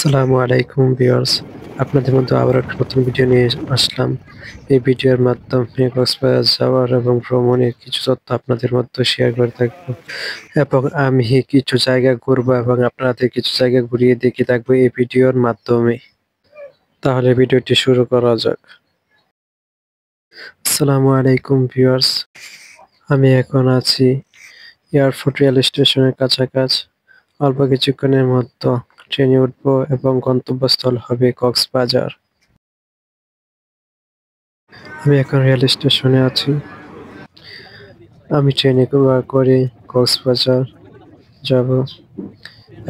আসসালামু আলাইকুম ভিউয়ার্স, আপনাদের মধ্যে আবার একটা নতুন ভিডিও নিয়ে আসলাম। এই ভিডিওর মাধ্যমে কক্সবাজার যাওয়ার এবং ভ্রমণের কিছু তথ্য আপনাদের মধ্যে শেয়ার করে থাকবো এবং আমি কিছু জায়গা ঘুরবো এবং আপনাদের কিছু জায়গা ঘুরিয়ে দেখিয়ে থাকবো এই ভিডিওর মাধ্যমে। তাহলে ভিডিওটি শুরু করা যাক। আসসালামু আলাইকুম ভিউয়ার্স, আমি এখন আছি এয়ারপোর্ট রেল স্টেশনের কাছাকাছি। অল্প কিছুক্ষণের মধ্যে ট্রেনে উঠবো এবং গন্তব্যস্থল হবে কক্সবাজার। আমি এখন রেল স্টেশনে আছি। আমি ট্রেনে করে কক্সবাজার যাব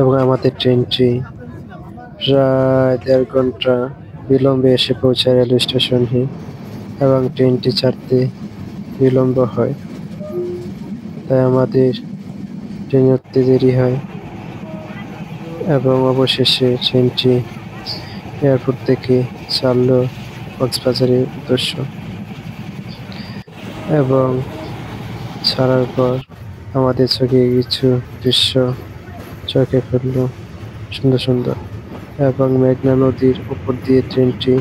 এবং আমাদের ট্রেনটি প্রায় ১.৫ ঘন্টা বিলম্বে এসে পৌঁছায় রেল স্টেশনে এবং ট্রেনটি ছাড়তে বিলম্ব হয়, তাই আমাদের ট্রেনে উঠতে দেরি হয় এবং অবশেষে ট্রেনটি এয়ারপোর্ট থেকে ছাড়লো কক্সবাজারের উদ্দেশ্য এবং ছাড়ার পর আমাদের চোখে কিছু দৃশ্য চোখে পড়লো সুন্দর সুন্দর এবং মেঘনা নদীর উপর দিয়ে ট্রেনটি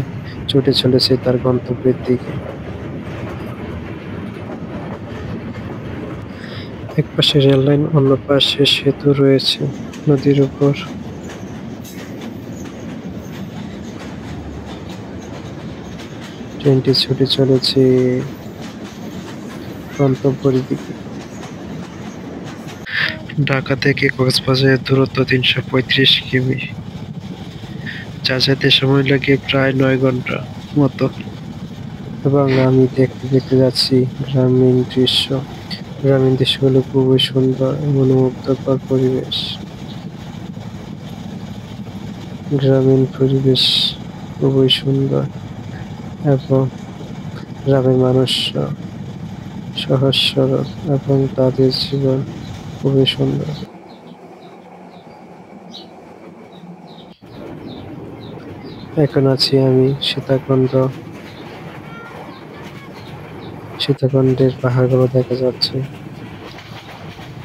ছুটে চলেছে তার গন্তব্যের দিকে। এক পাশে রেল লাইন, অন্য পাশে সেতু রয়েছে নদীর উপর। ট্রেনটি ছুটে চলেছে গন্তব্যের দিকে। ঢাকা থেকে কক্সবাজারের দূরত্ব ৩৩৫ কিমি, যা যেতে সময় লাগে প্রায় ৯ ঘন্টা মতো এবং আমি দেখতে যাচ্ছি গ্রামীণ দৃশ্য। গ্রামীণ দৃশ্যগুলো খুবই সুন্দর, মনোমুগ্ধকর পরিবেশ। গ্রামীণ পরিবেশ খুবই সুন্দর এবং গ্রামের মানুষরা সহজ সরল এবং তাদের জীবন খুবই সুন্দর। এখন আছি আমি সীতাকুণ্ডের পাহাড়গুলো দেখা যাচ্ছে।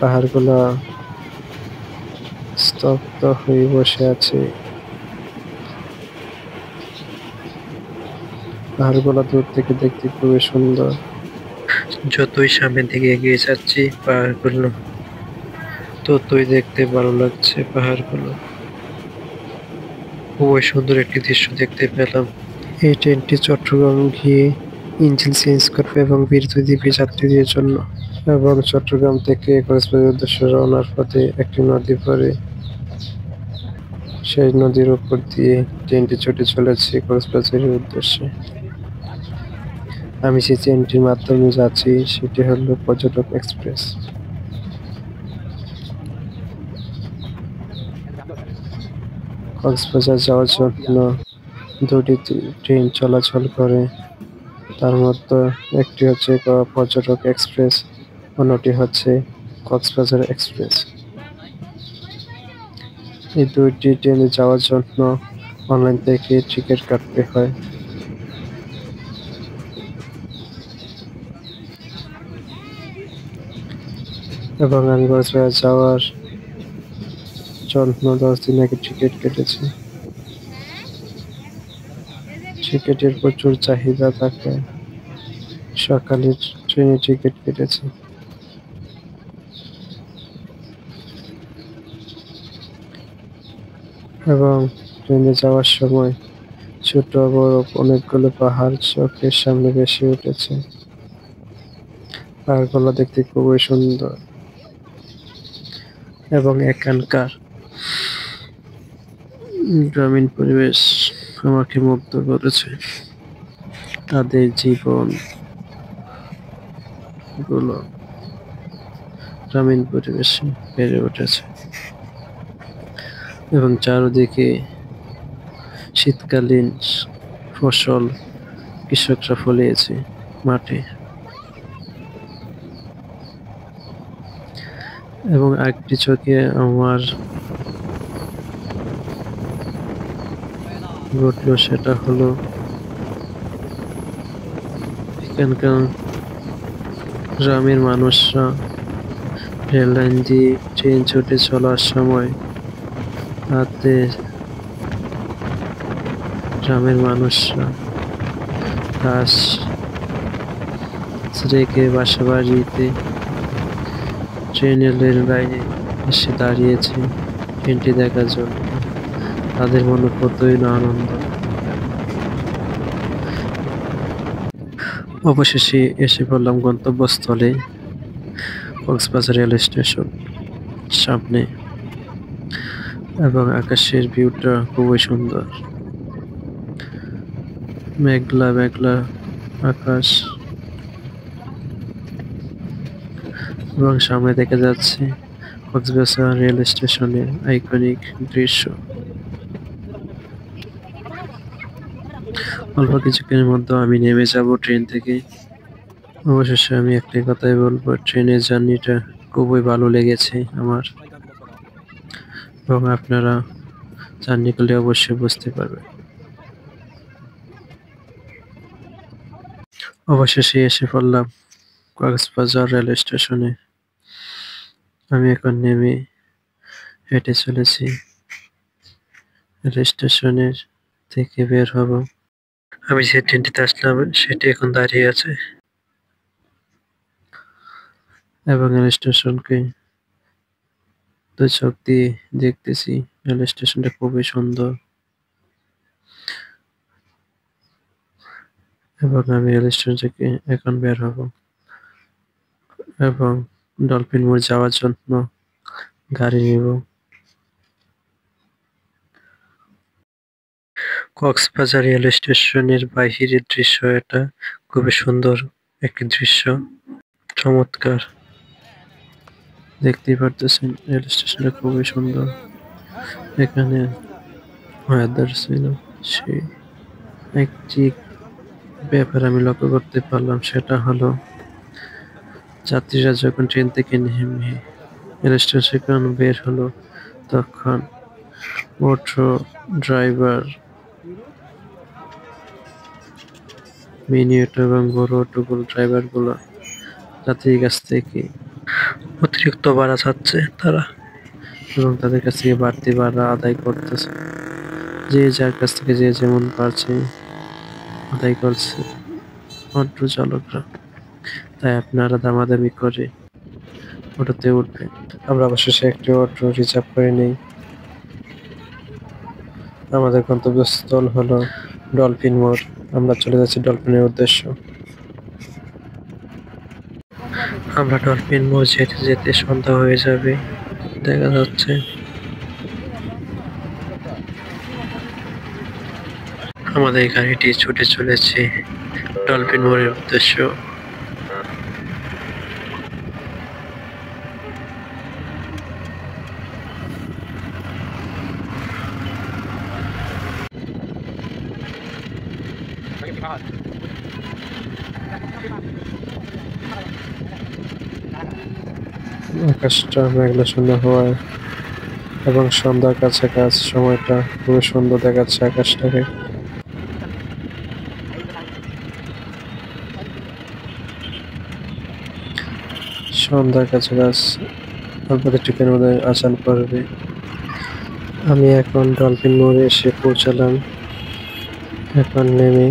পাহাড়গুলো স্তব্ধ হয়ে বসে আছে। পাহাড়গুলো দূর থেকে দেখতে খুবই সুন্দর। যতই সামনের দিকে এগিয়ে যাচ্ছি পাহাড়গুলো ততই দেখতে ভালো লাগছে। পাহাড়গুলো খুবই সুন্দর একটি দৃশ্য দেখতে পেলাম। এই ট্রেনটি চট্টগ্রাম গিয়ে ইঞ্জিন চেঞ্জ করবে এবং বিরতি দিবে যাত্রীদের জন্য এবং চট্টগ্রাম থেকে কক্সবাজারের উদ্দেশ্যে রওনার পথে একটি নদী পড়ে, সেই নদীর উপর দিয়ে ট্রেনটি ছুটে চলেছে কক্সবাজারের উদ্দেশ্যে। আমি যে ট্রেনটির মাধ্যমে যাচ্ছি সেটি হলো পর্যটক এক্সপ্রেস। কক্সবাজার যাওয়ার জন্য দুটি ট্রেন চলাচল করে, তার মধ্যে একটি হচ্ছে পর্যটক এক্সপ্রেস, অন্যটি হচ্ছে কক্সবাজার এক্সপ্রেস। এই দুইটি ট্রেনে যাওয়ার জন্য অনলাইন থেকে টিকিট কাটতে হয় এবং আমি কক্সবাজার যাওয়ার জন্য 10 দিন আগে টিকিট কেটেছি। টিকিটের প্রচুর চাহিদা থাকে, সকালের ট্রেনে টিকিট কেটেছি এবং ট্রেনে যাওয়ার সময় ছোট বড় অনেকগুলো পাহাড় চোখের সামনে ভেসে উঠেছে। পাহাড়গুলো দেখতে খুবই সুন্দর এবং এখানকার গ্রামীণ পরিবেশ আমাকে মুগ্ধ করেছে। তাদের জীবন গুলো গ্রামীণ পরিবেশে বেড়ে উঠেছে এবং চারদিকে শীতকালীন ফসল কৃষকরা ফলিয়েছে মাঠে এবং একটি চোখে আমার ঘটলো, সেটা হলো এখানকার গ্রামের মানুষরা রেল লাইন দিয়ে ট্রেন ছুটে চলার সময় তাদের গ্রামের মানুষরা কাজ রেখে বাসা বাড়িতে ট্রেনের লাইনে এসে দাঁড়িয়েছে ট্রেনটি দেখার জন্য। তাদের মনে কতই না আনন্দ। অবশেষে এসে পড়লাম গন্তব্যস্থলে, কক্সবাজার রেল স্টেশন সামনে, এবং আকাশের ভিউটা খুবই সুন্দর। মেঘলা মেঘলা আকাশ, এবং সামনে দেখা যাচ্ছে কক্সবাজার রেল স্টেশনের আইকনিক দৃশ্য। অল্প কিছুক্ষণের মধ্যে আমি নেমে যাব ট্রেন থেকে। অবশেষে আমি একটাই কথাই বলবো, ট্রেনের জার্নিটা খুবই ভালো লেগেছে আমার, এবং আপনারা জার্নি করলে অবশ্যই বুঝতে পারবেন। অবশেষে এসে পড়লাম কক্সবাজার রেল স্টেশনে। আমি এখন নেমে হেঁটে চলেছি রেল স্টেশনের থেকে বের হব। আমি যে ট্রেনটিতে আসলাম সেটি এখন দাঁড়িয়ে আছে, এবং রেল স্টেশনকে দু চোখ দিয়ে দেখতেছি। রেল স্টেশনটা খুবই সুন্দর, এবং আমি রেল স্টেশন থেকে এখন বের হব এবং ডলফিন মোড় যাওয়ার জন্য গাড়ি নেব। কক্সবাজার রেল স্টেশনের বাহিরের দৃশ্য এটা, খুবই সুন্দর একটি দৃশ্য, চমৎকার। দেখতেই পারতেছেন রেল স্টেশনটা খুবই সুন্দর। এখানে ওয়েদার ছিল, সেই একটি ব্যাপার আমি লক্ষ্য করতে পারলাম, সেটা হলো যাত্রীরা যখন ট্রেন থেকে নেমে রেল স্টেশন বের হলো, তখন অটো ড্রাইভার, মিনি অটো এবং বড় অটোগুলো ড্রাইভার গুলো যাত্রীর কাছ থেকে অতিরিক্ত ভাড়া চাচ্ছে তারা, এবং তাদের কাছ থেকে বাড়তি ভাড়া আদায় করতেছে। যে যার কাছ থেকে যে যেমন পারছে আদায় করছে অটো চালকরা। তাই আপনারা দামাদামি করে অটোতে উঠবেন। আমরা অবশেষে একটি অটো রিজার্ভ করে নেই। আমাদের গন্তব্যস্থল হলো ডলফিন মোড়। আমরা চলে যাচ্ছি ডলফিনের উদ্দেশ্য। আমরা ডলফিন মোড় যেতে যেতে সন্ধ্যা হয়ে যাবে দেখা যাচ্ছে। আমাদের গাড়িটি ছুটে চলেছে ডলফিন মোড়ের উদ্দেশ্য। আকাশটা মেঘলা সুন্দর হওয়ায় এবং সন্ধ্যার কাছাকাছি সময়টা খুবই সুন্দর দেখাচ্ছে আকাশটাকে। সন্ধ্যার কাছাকাছি অল্প কিছুক্ষণের মধ্যে আজান পড়বে। আমি এখন ডলফিন মোড়ে এসে পৌঁছালাম। এখন নেমে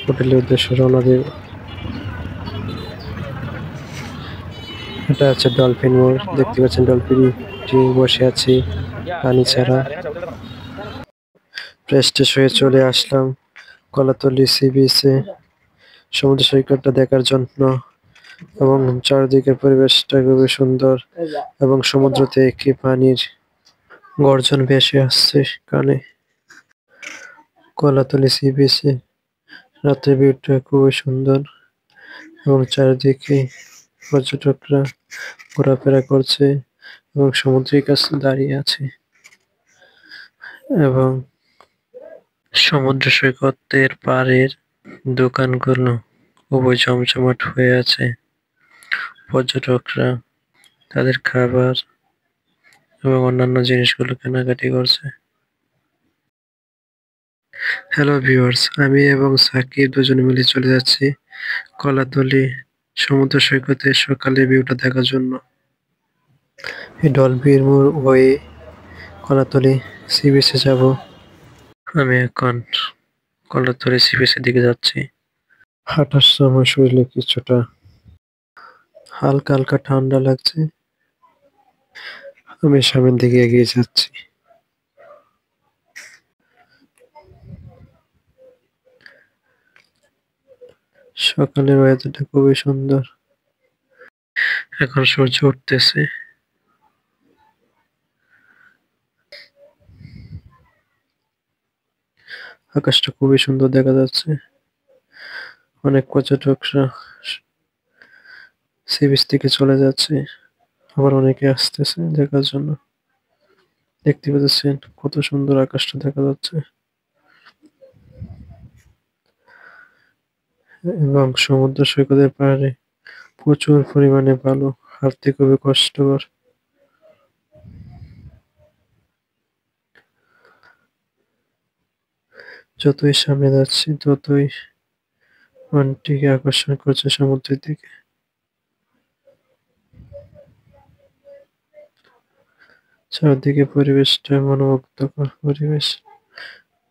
হোটেলের উদ্দেশ্যে রওনা দেব। এটা হচ্ছে ডলফিন মোড়, দেখতে পাচ্ছেন ডলফিনটি বসে আছে পানি ছাড়া। ফ্রেশ হয়ে চলে আসলাম কলাতলি সি বিচে সমুদ্র সৈকতটা দেখার জন্য, এবং চারিদিকের পরিবেশটা খুবই সুন্দর, এবং সমুদ্র থেকে পানির গর্জন ভেসে আসছে কানে। কলাতলি সি বিচে রাতের ভিউটা খুবই সুন্দর, এবং চারিদিকে পর্যটকরা ঘোরাফেরা করছে এবং সমুদ্রের কাছে দাঁড়িয়ে আছে, এবং সমুদ্র সৈকতের পাড়ের দোকানগুলো খুবই জমজমাট হয়ে আছে। পর্যটকরা তাদের খাবার এবং অন্যান্য জিনিসগুলো কেনাকাটি করছে। হ্যালো ভিউয়ার্স, আমি এবং সাকিব দুজনে মিলে চলে যাচ্ছি কলাতলি সমুদ্র সৈকতে সকালে ভিউটা দেখার জন্য। এই ডলফিন মোড় হয়ে কলাতলি সি বিচে যাব। আমি এখন কলার ধরে সি বিচের দিকে যাচ্ছি। হাঁটার সময় শরীরে কিছুটা হালকা হালকা ঠান্ডা লাগছে। আমি সামনের দিকে এগিয়ে যাচ্ছি। সকালের ওয়েদারটা খুবই সুন্দর। এখন সূর্য উঠতেছে। আকাশটা খুবই সুন্দর দেখা যাচ্ছে। অনেক পর্যটকরা সি বিচ থেকে চলে যাচ্ছে, আবার অনেকে আসতেছে দেখার জন্য। দেখতে পাচ্ছেন কত সুন্দর আকাশটা দেখা যাচ্ছে এবং সমুদ্র সৈকতের পাড়ে প্রচুর পরিমাণে বালু, হাঁটতে খুবই কষ্টকর। যতই সামনে যাচ্ছি ততই মনটিকে আকর্ষণ করছে সমুদ্রের দিকে। চারদিকে পরিবেশটা মনোমুগ্ধকর পরিবেশ,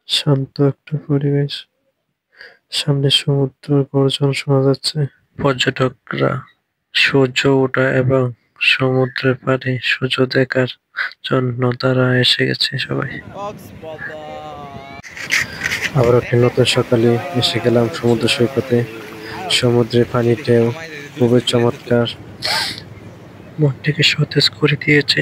শান্ত একটা পরিবেশ। সামনে সমুদ্র গর্জন শোনা যাচ্ছে। পর্যটকরা সূর্য ওঠা এবং সমুদ্রের পাড়ে সূর্য দেখার জন্য তারা এসে গেছে সবাই। আবার একটা নতুন সকালে এসে গেলাম সমুদ্র সৈকতে। সমুদ্রের পানিটাও খুবই চমৎকার, মনটিকে সতেজ করে দিয়েছে।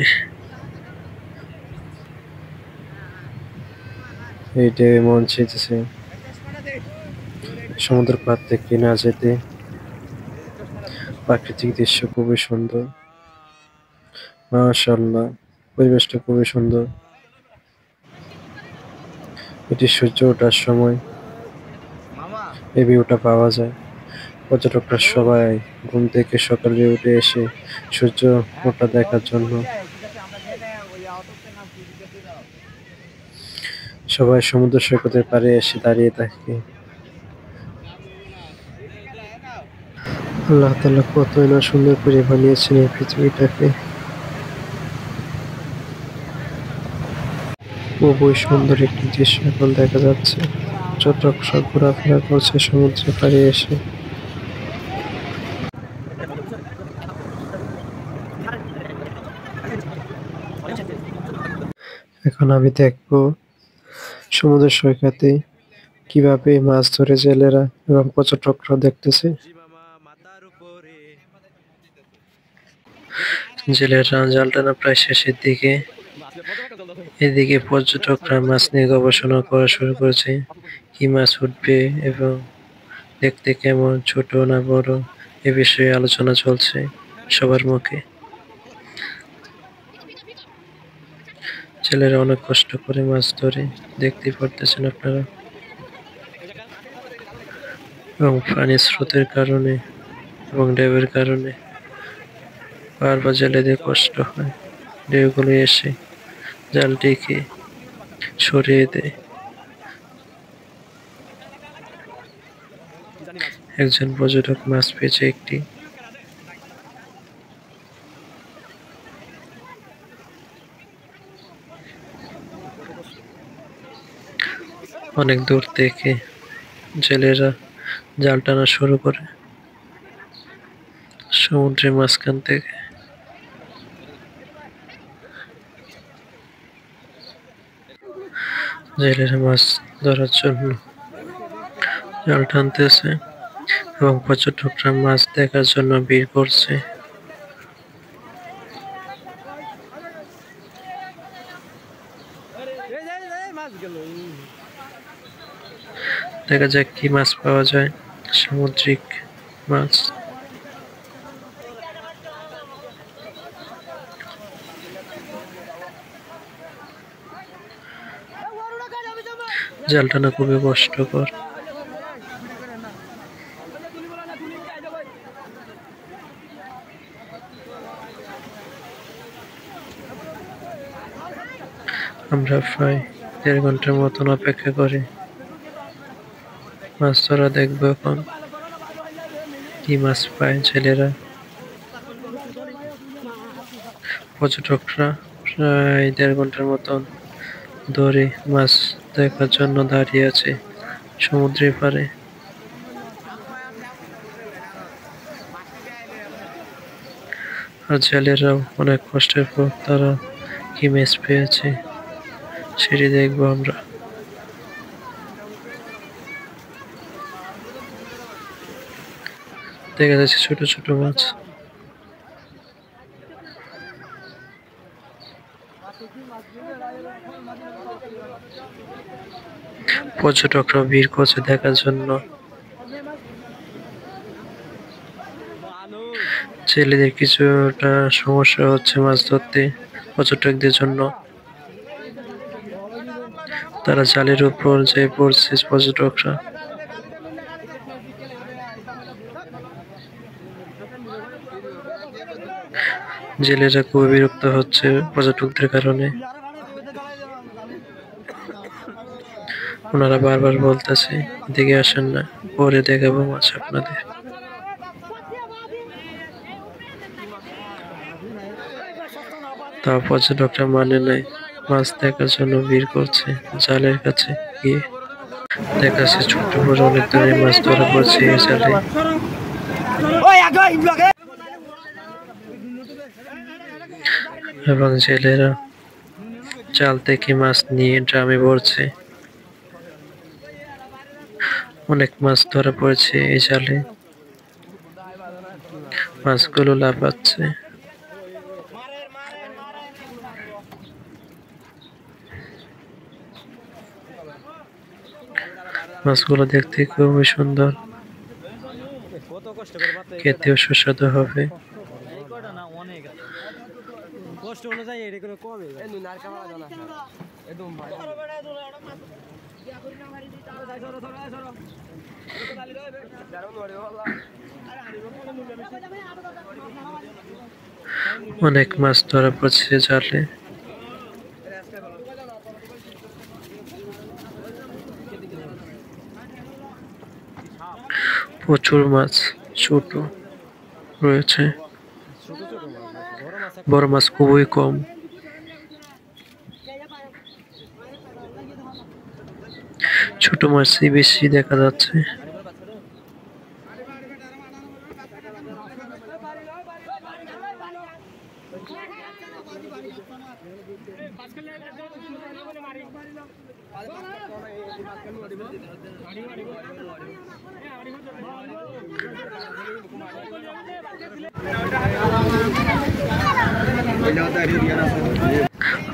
এই ঢেউ মন চেয়েছে সমুদ্র পাড় থেকে না যেতে। প্রাকৃতিক দৃশ্য খুবই সুন্দর, মাশাআল্লাহ, পরিবেশটা খুবই সুন্দর। এটি সূর্য ওঠার সময় এই ভিউটা পাওয়া যায়। পর্যটকরা সবাই ঘুম থেকে সকালে উঠে এসে সূর্য ওঠা দেখার জন্য সবাই সমুদ্র সৈকতের পাড়ে এসে দাঁড়িয়ে থাকে। আল্লাহ তাআলা কতই না সুন্দর করে বানিয়েছেন এই পৃথিবীটাকে। খুবই সুন্দর একটি দৃশ্য এখন দেখা যাচ্ছে। পর্যটকরা ঘোরাফেরা করছে সমুদ্রের পাড়ে এসে। এখন আমি দেখবো সমুদ্র সৈকতে কিভাবে মাছ ধরে জেলেরা এবং পর্যটকরা দেখতেছে। জেলেরা জাল টানা প্রায় শেষের দিকে। এদিকে পর্যটকরা মাছ নিয়ে গবেষণা করা শুরু করেছে। কি মাছ উঠবে এবং দেখতে কেমন, ছোট না বড়, এ বিষয়ে আলোচনা চলছে সবার মুখে। ছেলেরা অনেক কষ্ট করে মাছ ধরে, দেখতেই পারতেছেন আপনারা। এবং পানির স্রোতের কারণে এবং ঢেউয়ের কারণে বারবার জেলেদের কষ্ট হয়। ঢেউগুলো এসে জালটিকে সরিয়ে দেয়। একজন পর্যটক মাছ পেয়েছে একটি। অনেক দূর থেকে জেলেরা জাল টানা শুরু করে সমুদ্রের মাঝখান থেকে। জেলেরা মাছ ধরার জন্য জাল টানতেছে এবং পর্যটকরা মাছ দেখার জন্য ভিড় করছে। দেখা যাক কি মাছ পাওয়া যায়। সামুদ্রিক মাছ। জাল টানা খুবই কষ্টকর। আমরা প্রায় 1.5 ঘন্টার মতন অপেক্ষা করে মাছ ধরা দেখবো এখন কি মাছ পায় ছেলেরা। পর্যটকরা প্রায় 1.5 ঘন্টার মতন ধরে মাছ দেখার জন্য দাঁড়িয়ে আছে। সমুদ্রের পাড়ে। আর জেলেরাও অনেক কষ্টের পর তারা কি মাছ পেয়েছে সেটি দেখবো আমরা। দেখা যাচ্ছে ছোট ছোট মাছ। পর্যটকরা ভিড় করছে দেখার জন্য। ছেলেদের কিছুটা সমস্যা হচ্ছে মাছ ধরতে পর্যটকদের জন্য। তারা জালের উপর যে পড়ছে পর্যটকরা। জেলেরা খুবই বিরক্ত হচ্ছে পর্যটকদের কারণে। ওনারা বারবার বলতেছে এদিকে আসেন না, পরে দেখাবো মাছ আপনাদের। তাও পর্যটকরা মানে নাই, মাছ দেখার জন্য ভিড় করছে জালের কাছে গিয়ে। দেখা যাচ্ছে ছোট্ট বড় অনেক ধরনের মাছ ধরা পড়ছে এই জালে। এবং জেলেরা জাল থেকে মাছ নিয়ে ড্রামে ভরছে। অনেক মাছ ধরা পড়েছে এই জালে, মাছগুলো লাফাচ্ছে। মাছগুলো দেখতে খুবই সুন্দর, খেতেও সুস্বাদু হবে। অনেক মাছ ধরা পড়ছে জালে। প্রচুর মাছ ছোট রয়েছে, বড় মাছ খুবই কম। ছোট মাছই বেশি দেখা যাচ্ছে।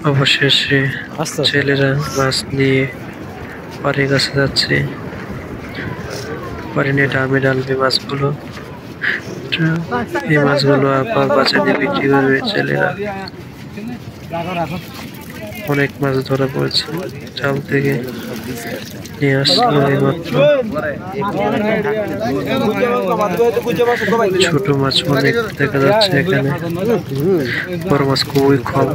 অবশেষে ছেলেরা মাছ নিয়ে পাড়ের কাছে যাচ্ছে। পাড়ে নিয়ে ড্রামে ঢালবে মাছগুলো। এই মাছগুলো আবার বাজারে বিক্রি করবে ছেলেরা। অনেক মাছ ধরা পড়েছে, জাল থেকে নিয়ে আসলো এইমাত্র। ছোট মাছ অনেক দেখা যাচ্ছে এখানে, বড় মাছ খুবই কম।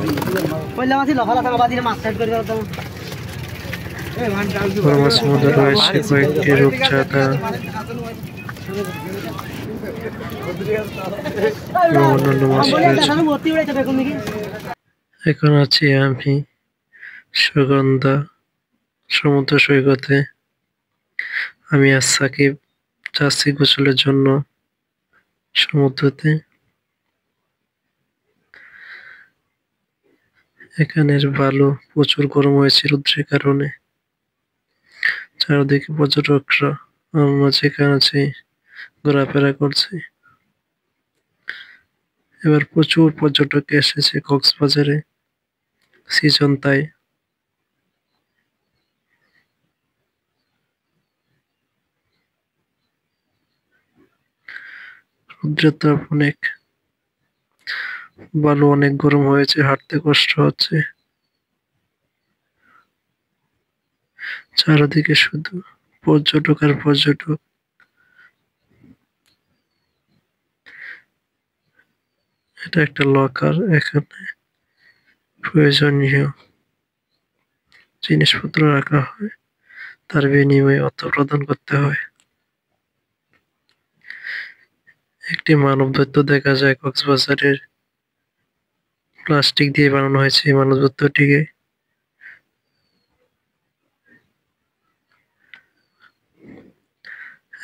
বড় মাছের মধ্যে রয়েছে কয়েকটি রূপচাঁদা এবং অন্যান্য মাছ রয়েছে। এখন আছি আমি সুগন্ধা সমুদ্র সৈকতে। আমি আজ সাকিব যাচ্ছি গোসলের জন্য সমুদ্রতে। এখানের বালু প্রচুর গরম হয়েছে রৌদ্রের কারণে। চারদিকে পর্যটকরা, আমরা যেখানে আছি ঘোরাফেরা করছে। এবার প্রচুর পর্যটক এসেছে কক্সবাজারে, সিজন তাই। রৌদ্রের তাপ অনেক, বালু অনেক গরম হয়েছে, হাঁটতে কষ্ট হচ্ছে। চারদিকে শুধু পর্যটক আর পর্যটক। এটা একটা লকার, এখানে প্রয়োজনীয় জিনিসপত্র রাখা হয়, তার বিনিময়ে অর্থ প্রদান করতে হয়। একটি মানবদত্ত দেখা যায় কক্সবাজারের, প্লাস্টিক দিয়ে বানানো হয়েছে এই মানবদত্তটিকে।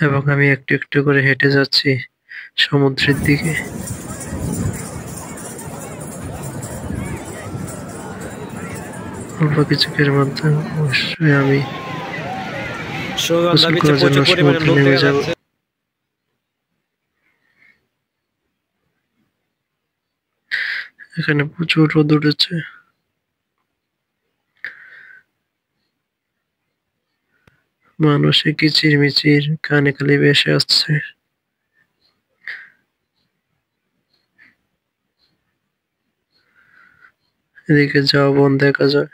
এবং আমি একটু একটু করে হেঁটে যাচ্ছি সমুদ্রের দিকে। অল্প কিছুক্ষণের মধ্যে অবশ্যই আমি সুগন্ধা গোসল বিচে করার জন্য প্রচুর পরিমাণে সমুদ্রে লোক নেমে দেখা যাব। যাচ্ছে। এখানে প্রচুর রোদ উঠেছে। মানুষের কিচিরমিচির কানে খালি ভেসে আসছে। এদিকে ঝাউ-বন দেখা যায়।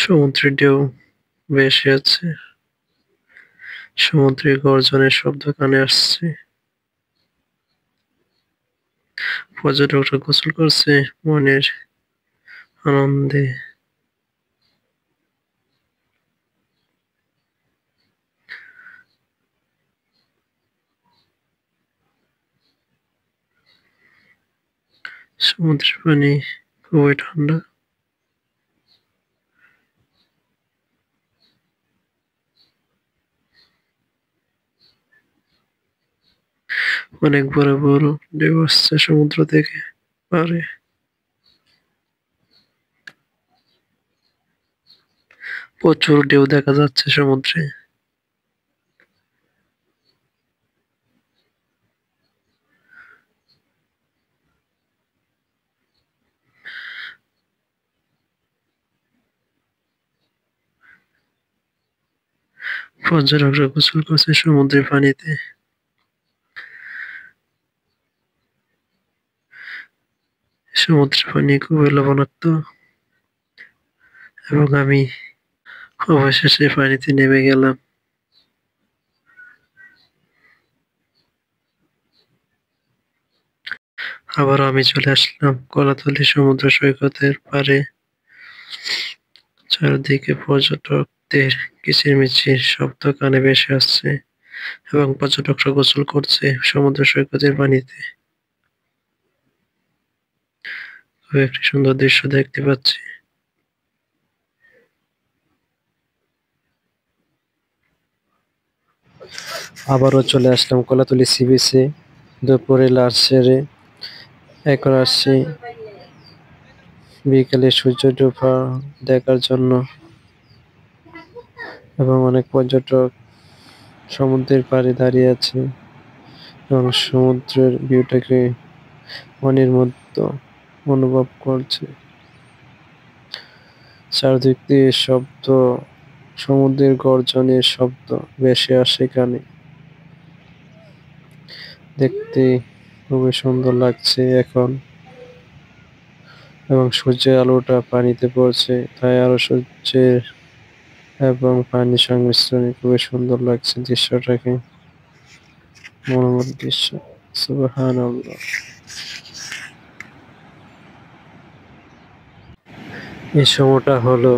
সমুদ্রের ঢেউ ভেসে আছে। সমুদ্রের গর্জনের শব্দ কানে আসছে। পর্যটকরা গোসল করছে মনের আনন্দে। সমুদ্রের পানি খুবই ঠান্ডা। অনেক বড় বড় ঢেউ আসছে সমুদ্র থেকে পারে। প্রচুর ঢেউ দেখা যাচ্ছে সমুদ্রে। পর্যটকরা গোসল করছে সমুদ্রের পানিতে। সমুদ্রের পানি খুবই লবণাক্ত এবং আমি অবশেষে পানিতে নেমে গেলাম। আবারও আমি চলে আসলাম কলাতলী সমুদ্র সৈকতের পাড়ে। চারদিকে পর্যটকদের কিচিরমিচির শব্দ কানে ভেসে আসছে এবং পর্যটকরা গোসল করছে সমুদ্র সৈকতের পানিতে। খুব একটি সুন্দর দৃশ্য দেখতে পাচ্ছি। আবারও চলে আসলাম কলাতলী সি বিচে। দুপুরে লাঞ্চ সেরে এখন আসছি বিকেলে সূর্য ডোবা দেখার জন্য এবং অনেক পর্যটক সমুদ্রের পাড়ে দাঁড়িয়ে আছে এবং সমুদ্রের ভিউটাকে মনের মতো অনুভব করছে। চারদিক দিয়ে শব্দ, সমুদ্রের গর্জনের শব্দ ভেসে আসে কানে। দেখতে খুবই সুন্দর লাগছে এখন এবং সূর্যের আলোটা পানিতে পড়ছে, তাই আরো সূর্যের এবং পানির সংমিশ্রণে খুবই সুন্দর লাগছে দৃশ্যটাকে। মনোমুগ্ধ দৃশ্য। সুবহানাল্লাহ। এই সময়টা হলো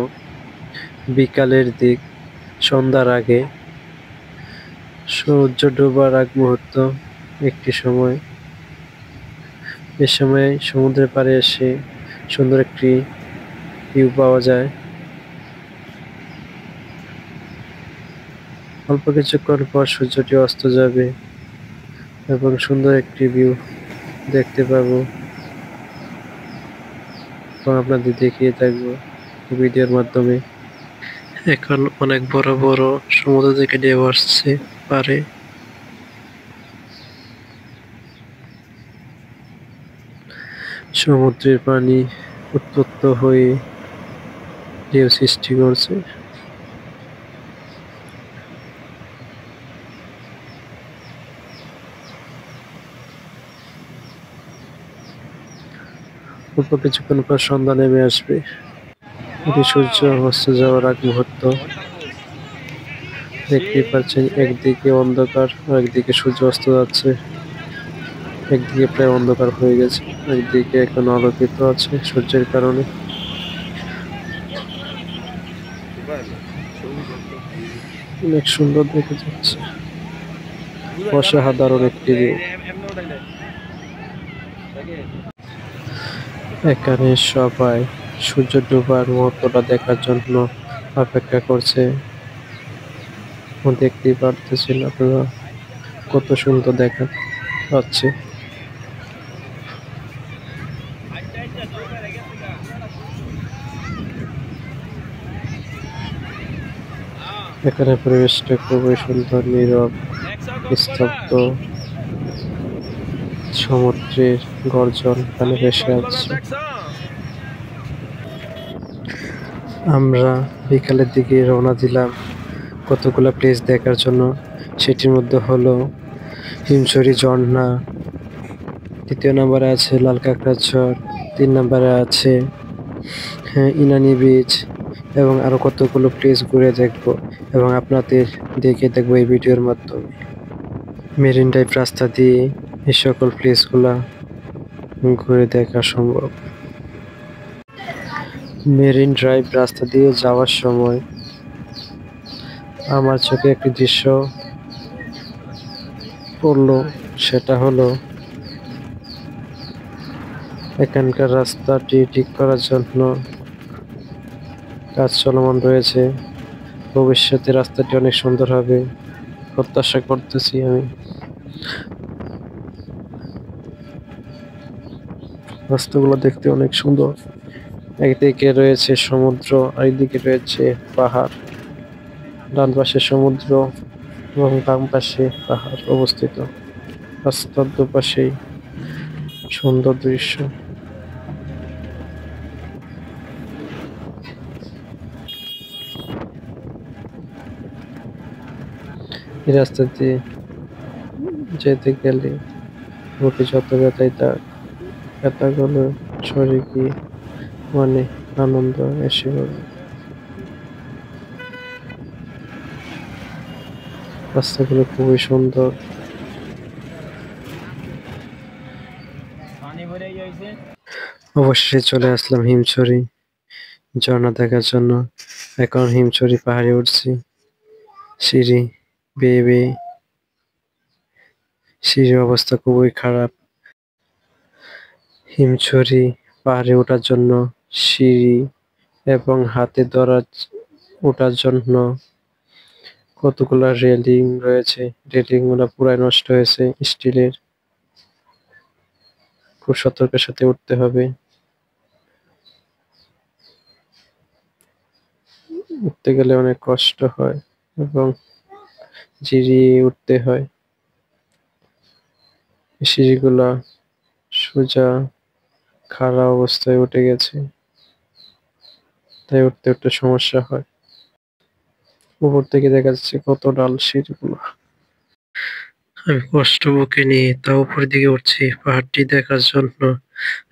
বিকালের দিক, সন্ধ্যার আগে। সূর্য ডোবার আগ মুহূর্ত একটি সময়। এ সময় সমুদ্রের পাড়ে এসে সুন্দর একটি ভিউ পাওয়া যায়। অল্প কিছুক্ষণ পর সূর্যটি অস্ত যাবে এবং সুন্দর একটি ভিউ দেখতে পাবো এবং আপনাদের দেখিয়ে থাকবো ভিডিওর মাধ্যমে। এখন অনেক বড় বড় সমুদ্র থেকে ঢেউ আসছে পারে। সমুদ্রের পানি উত্তপ্ত হয়ে ঢেউ সৃষ্টি করছে। অল্প কিছুক্ষণ পর সন্ধ্যা নেমে আসবে। এটি সূর্য অস্ত যাওয়ার আগ মুহূর্ত। দেখতেই পাচ্ছেন একদিকে অন্ধকার আর একদিকে সূর্য অস্ত যাচ্ছে। একদিকে প্রায় অন্ধকার হয়ে গেছে, একদিকে এখন আলোকিত আছে সূর্যের কারণে। অনেক সুন্দর দেখা যাচ্ছে, অসাধারণ একটি ভিউ। এখানে সবাই সূর্য ডোবার মুহূর্তটা দেখার জন্য অপেক্ষা করছে। দেখতেই পারতেছেন আপনারা কত সুন্দর দেখা যাচ্ছে। এখানে পরিবেশটা খুবই সুন্দর, নীরব, স্তব্ধ। সমুদ্রের গর্জন এখানে ভেসে আছে। আমরা বিকালের দিকে রওনা দিলাম কতগুলো প্লেস দেখার জন্য। সেটির মধ্যে হলো হিমছড়ি ঝর্ণা, দ্বিতীয় নম্বরে আছে লাল কাঁকড়ার চর, 3 নম্বরে আছে ইনানি বিচ, এবং আরো কতগুলো প্লেস ঘুরে দেখবো এবং আপনাদের দেখে দেখবো এই ভিডিওর মাধ্যমে। মেরিন ড্রাইভ রাস্তা দিয়ে এই সকল প্লেসগুলা ঘুরে দেখা সম্ভব। মেরিন ড্রাইভ রাস্তা দিয়ে যাওয়ার সময় আমার চোখে একটি দৃশ্য পড়লো, সেটা হলো এখানকার রাস্তাটি ঠিক করার জন্য কাজ চলমান রয়েছে। ভবিষ্যতে রাস্তাটি অনেক সুন্দর হবে প্রত্যাশা করতেছি আমি। রাস্তাগুলো দেখতে অনেক সুন্দর, একদিকে রয়েছে সমুদ্র, আরেকদিকে রয়েছে পাহাড়। ডান পাশে সমুদ্র এবং বাম পাশে পাহাড় অবস্থিত। রাস্তার দুপাশেই সুন্দর দৃশ্য। এই রাস্তা দিয়ে যেতে গেলে বুকে যত ব্যথাই থাক, ব্যথাগুলো সরে গিয়ে মানে আনন্দ এসে পড়বে। রাস্তাগুলো খুবই সুন্দর। অবশেষে চলে আসলাম হিমছড়ি ঝর্ণা দেখার জন্য। এখন হিমছড়ি পাহাড়ে উঠছি, সিঁড়ি বেয়ে বেয়ে। সিঁড়ির অবস্থা খুবই খারাপ। হিমছড়ি পাহাড়ে ওঠার জন্য সিঁড়ি এবং হাতে ধরা ওঠার জন্য কতগুলা রেলিং রয়েছে। রেলিং গুলো পুরাই নষ্ট হয়েছে, স্টিলের। খুব সতর্কের সাথে উঠতে হবে। উঠতে গেলে অনেক কষ্ট হয় এবং জিরিয়ে উঠতে হয়। সিঁড়িগুলা সোজা খাড়া অবস্থায় উঠে গেছে, তাই উঠতে উঠতে সমস্যা হয়। উপর থেকে দেখা যাচ্ছে কত ডাল সিঁড়িগুলো। আমি কষ্ট বুকে নিয়ে তা উপরের দিকে উঠছি পাহাড়টি দেখার জন্য,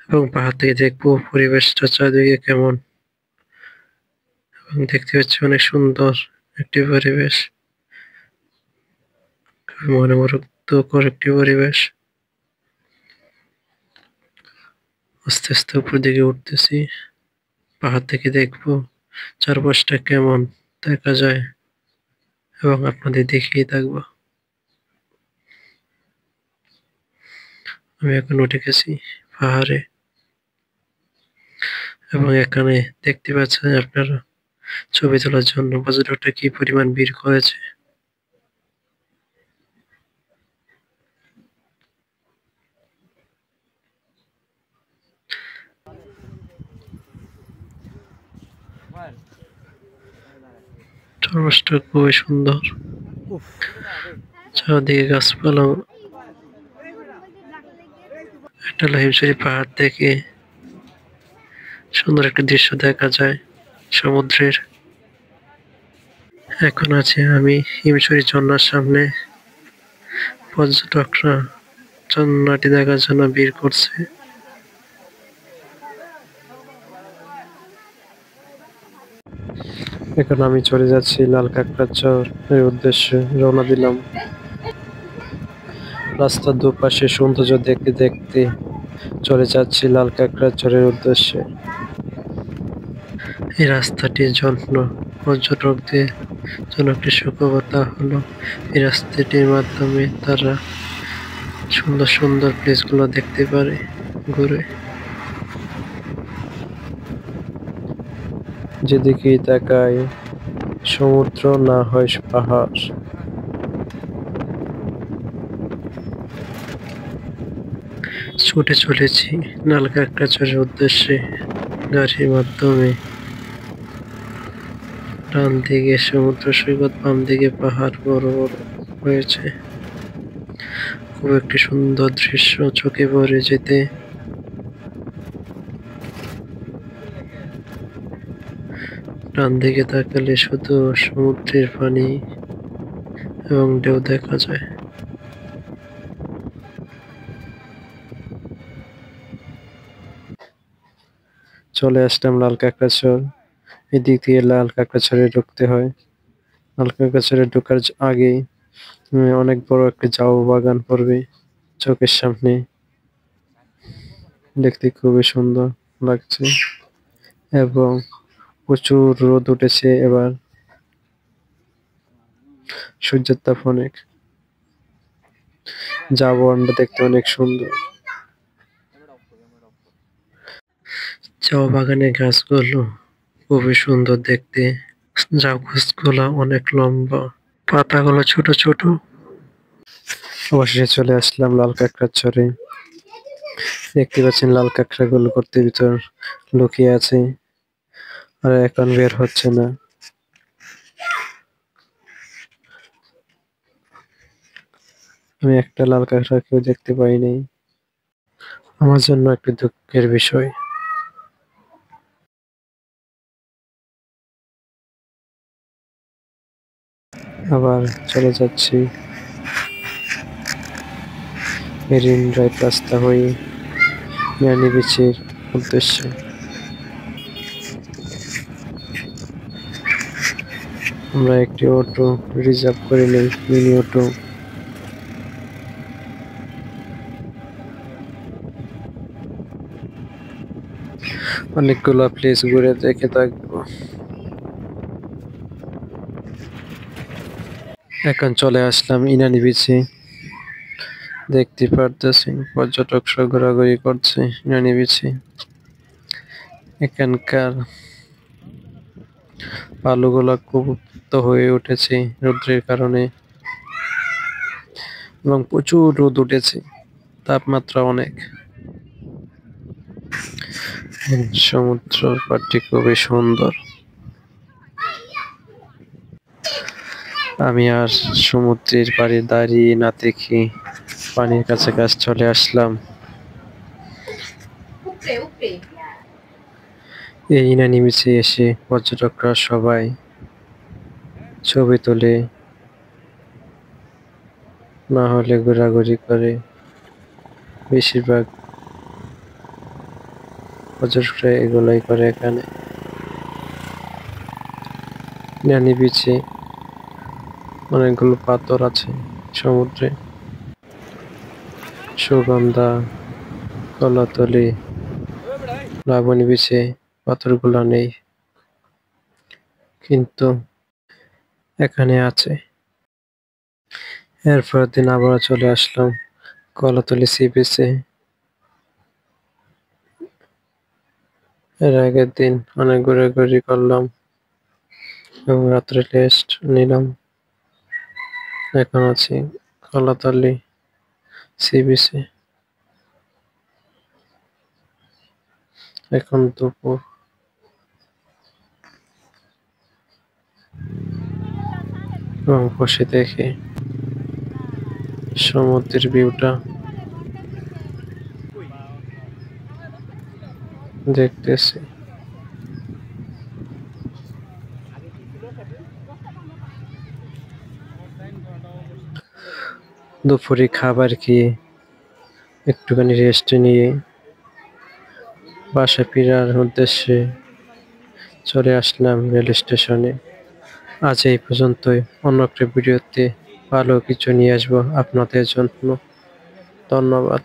এবং পাহাড় থেকে দেখবো পরিবেশটা চারিদিকে কেমন। এবং দেখতে পাচ্ছি অনেক সুন্দর একটি পরিবেশ, মনোমুগ্ধকর একটি পরিবেশ। আস্তে আস্তে উপর দিকে উঠতেছি, পাহাড় থেকে দেখবো চারপাশটা কেমন দেখা যায় এবং আপনাদের দেখিয়ে থাকবো। আমি এখন উঠে গেছি পাহাড়ে, এবং এখানে দেখতে পাচ্ছেন আপনারা ছবি তোলার জন্য পর্যটকরা কি পরিমাণ ভিড় করেছে। চারপাশটা খুবই সুন্দর, চারদিকে গাছপালা। একটা হিমছড়ি পাহাড় থেকে সুন্দর একটা দৃশ্য দেখা যায় সমুদ্রের। এখন আছে আমি হিমছড়ি ঝর্ণার সামনে। পর্যটকরা ঝর্ণাটি দেখার জন্য ভিড় করছে। এখন আমি চলে যাচ্ছি লাল কাঁকড়ার চর এর উদ্দেশ্যে রওনা দিলাম। রাস্তার দুপাশে সৌন্দর্য দেখতে দেখতে চলে যাচ্ছি লাল কাঁকড়ার চরের উদ্দেশ্যে। এই রাস্তাটির জন্য পর্যটকদের চলো একটি সুখবর্তা হলো এই রাস্তাটির মাধ্যমে তারা সুন্দর সুন্দর প্লেসগুলো দেখতে পারে ঘুরে। যেদিকেই তাকাই সমুদ্র না হয় পাহাড়। ছুটে চলেছি নালকাকড়াছড়ির উদ্দেশ্যে গাড়ির মাধ্যমে। ডান দিকে সমুদ্র সৈকত, বাম দিকে পাহাড় বড় বড় হয়েছে। খুব একটি সুন্দর দৃশ্য চোখে পড়ে যেতে। ডান দিকে তাকালে শুধু সমুদ্রের পানি এবং ঢেউ দেখা যায়। চলে আসলাম লালকাকড়াছড়ি। এদিক দিয়ে লালকাকড়াছড়ি ঢুকতে হয়। লালকাকড়াছড়ি ঢোকার আগেই অনেক বড় একটা ঝাউ বাগান পড়বে চোখের সামনে। দেখতে খুবই সুন্দর লাগছে এবং প্রচুর রোদ উঠেছে এবার, সূর্যের তাপ অনেক। ঝাউ বাগানটা দেখতে অনেক সুন্দর। ঝাউ বাগানের গাছগুলো খুবই সুন্দর দেখতে। ঝাউ গাছগুলো অনেক লম্বা, পাতাগুলো ছোট ছোট। অবশেষে চলে আসলাম লালকাকড়াছড়ি। দেখতে পাচ্ছেন লাল কাঁকড়া গুলো গর্তের ভিতর লুকিয়ে আছে আর এখন বের হচ্ছে না। আমি একটা লাল কাঁকড়াকেও দেখতে পাইনি। আমার জন্য একটি দুঃখের বিষয়। আবার চলে যাচ্ছি মেরিন ড্রাইভ রাস্তা হয়ে মিয়ানি বিচের উদ্দেশ্যে। আমরা একটি অটো রিজার্ভ করে নেই, মিনি অটো। অনেকগুলো প্লেস ঘুরে দেখে থাকবো। এখন চলে আসলাম ইনানি বিচে। দেখতে পারতেছি পর্যটক সব ঘোরাঘুরি করছে ইনানি বিচে। এখানকার বালুগুলা খুব উত্তপ্ত হয়ে উঠেছে রৌদ্রের কারণে এবং প্রচুর রোদ উঠেছে, তাপমাত্রা অনেক। সমুদ্র পাড়টি খুবই সুন্দর। আমি আর সমুদ্রের পাড়ে দাঁড়িয়ে না দেখে পানির কাছাকাছি চলে আসলাম। এই ইনানি বিচে এসে পর্যটকরা সবাই ছবি তোলে, না হলে ঘোরাঘুরি করে। বেশিরভাগ পর্যটকরা এগুলাই করে এখানে। ইনানি বিচে অনেকগুলো পাথর আছে সমুদ্রে। সুগন্ধা, কলাতলি, লাবণী বিচে পাথরগুলো নেই, কিন্তু এখানে আছে। এরপর দিন আবার চলে আসলাম কলাতলি সি বিচে। এর আগের দিন অনেক ঘোরাঘুরি করলাম এবং রাত্রে রেস্ট নিলাম। এখন আছি কলাতলি সি বিচে। এখন দুপুর। এবং বসে দেখে সমুদ্রের ভিউটা দেখতেছি। দুপুরে খাবার খেয়ে একটুখানি রেস্ট নিয়ে বাসা ফেরার উদ্দেশ্যে চলে আসলাম রেল স্টেশনে। আজ এই পর্যন্তই। অন্য একটা ভিডিওতে ভালো কিছু নিয়ে আসবো আপনাদের জন্য। ধন্যবাদ।